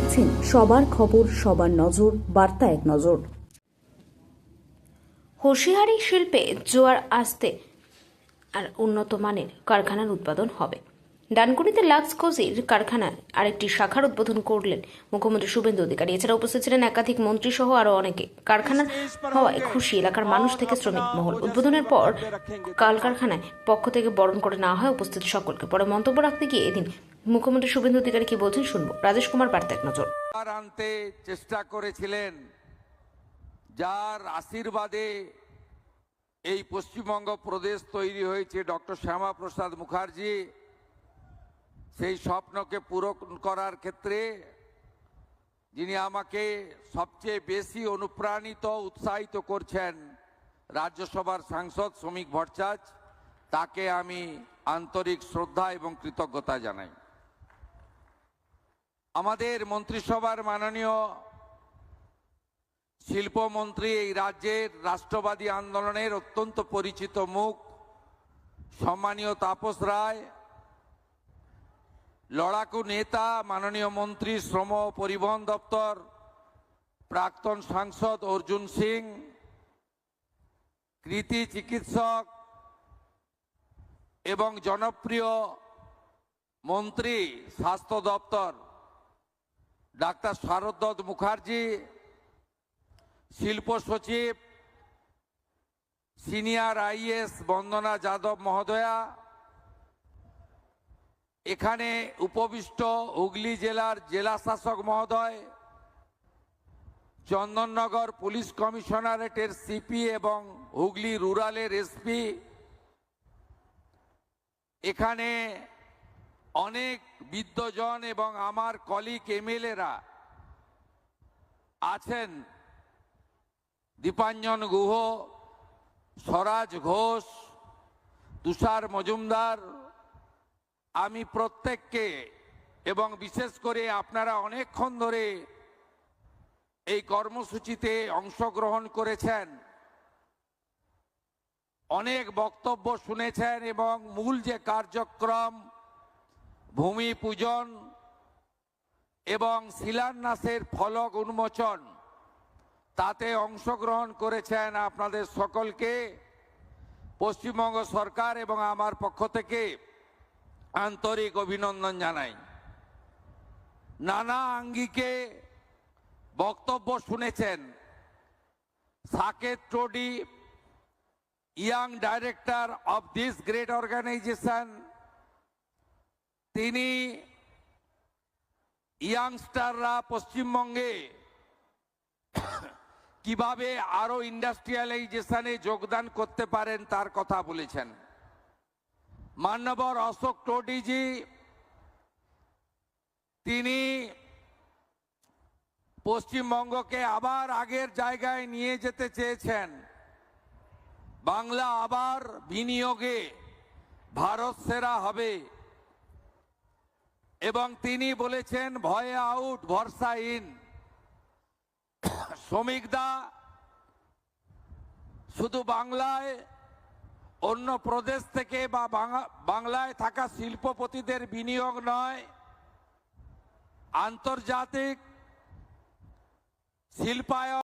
দেখছেন সবার খবর, সবার নজর, বার্তা এক নজর। হোশিয়ারি শিল্পে জোয়ার আসতে আর উন্নত মানের কারখানার উৎপাদন হবে। ডানকুনিতে লাক্স কোজির কারখানার আরেকটি শাখার উদ্বোধন করলেন মুখ্যমন্ত্রী শুভেন্দু অধিকারী। এছাড়া উপস্থিত ছিলেন একাধিক মন্ত্রী সহ আরো অনেকে। কারখানার হওয়ায় খুশি এলাকার মানুষ থেকে শ্রমিক মহল। উদ্বোধনের পর কারখানায় পক্ষ থেকে বরণ করে নেওয়া হয় উপস্থিত সকলকে। পরে মন্তব্য রাখতে গিয়ে এদিন মুখ্যমন্ত্রী শুভেন্দু অধিকারী কি বলছেন শুনবো। রাজেশ কুমার, বার্তা এক নজর। আনতে চেষ্টা করেছিলেন, যার আশীর্বাদে এই পশ্চিমবঙ্গ প্রদেশ তৈরি হয়েছে ডক্টর শ্যামা প্রসাদ মুখার্জি, সেই স্বপ্নকে পূরণ করার ক্ষেত্রে যিনি আমাকে সবচেয়ে বেশি অনুপ্রাণিত উৎসাহিত করছেন, রাজ্যসভার সাংসদ শ্রমিক ভট্টাচার্য, তাকে আমি আন্তরিক শ্রদ্ধা এবং কৃতজ্ঞতা জানাই। আমাদের মন্ত্রিসভার মাননীয় শিল্পমন্ত্রী, এই রাজ্যের রাষ্ট্রবাদী আন্দোলনের অত্যন্ত পরিচিত মুখ, সম্মানীয় তাপস রায়, লড়াকু নেতা মাননীয় মন্ত্রী শ্রম ও পরিবহন দপ্তর প্রাক্তন সাংসদ অর্জুন সিং, কৃতি চিকিৎসক এবং জনপ্রিয় মন্ত্রী স্বাস্থ্য দপ্তর ডাক্তার শারদ মুখার্জি, শিল্প সচিব সিনিয়র আইএস বন্দনা যাদব মহোদয়া, এখানে উপবিষ্ট হুগলি জেলার জেলা শাসক মহোদয়, চন্দননগর পুলিশ কমিশনারেটের সিপি এবং হুগলি রুরালের এসপি, এখানে অনেক বিদ্বজন এবং আমার কলিগ এমএলএরা আছেন, দীপাঞ্জন গুহ, স্বরাজ ঘোষ, তুষার মজুমদার। আমি প্রত্যেককে এবং বিশেষ করে আপনারা অনেকক্ষণ ধরে এই কর্মসূচিতে অংশগ্রহণ করেছেন, অনেক বক্তব্য শুনেছেন এবং মূল যে কার্যক্রম ভূমি পূজন এবং শিলান্যাসের ফলক উন্মোচন, তাতে অংশগ্রহণ করেছেন, আপনাদের সকলকে পশ্চিমবঙ্গ সরকার এবং আমার পক্ষ থেকে আন্তরিক অভিনন্দন জানাই। নানা আঙ্গিকে বক্তব্য শুনেছেন। Saket Todi, young director of this great organisation, তিনি ইয়াংস্টাররা পশ্চিমবঙ্গে কিভাবে আরো ইন্ডাস্ট্রিয়ালাইজেশনে যোগদান করতে পারেন তার কথা বলেছেন। মান্যবর অশোক টোডিজি, তিনি পশ্চিমবঙ্গকে আবার আগের জায়গায় নিয়ে যেতে চেয়েছেন। বাংলা আবার বিনিয়োগে ভারত সেরা হবে এবং তিনি বলেছেন ভয়ে আউট, ভরসা ইন। শ্রমিকদা শুধু বাংলায় অন্য প্রদেশ থেকে বা বাংলায় থাকা শিল্পপতিদের বিনিয়োগ নয়, আন্তর্জাতিক শিল্পায়ন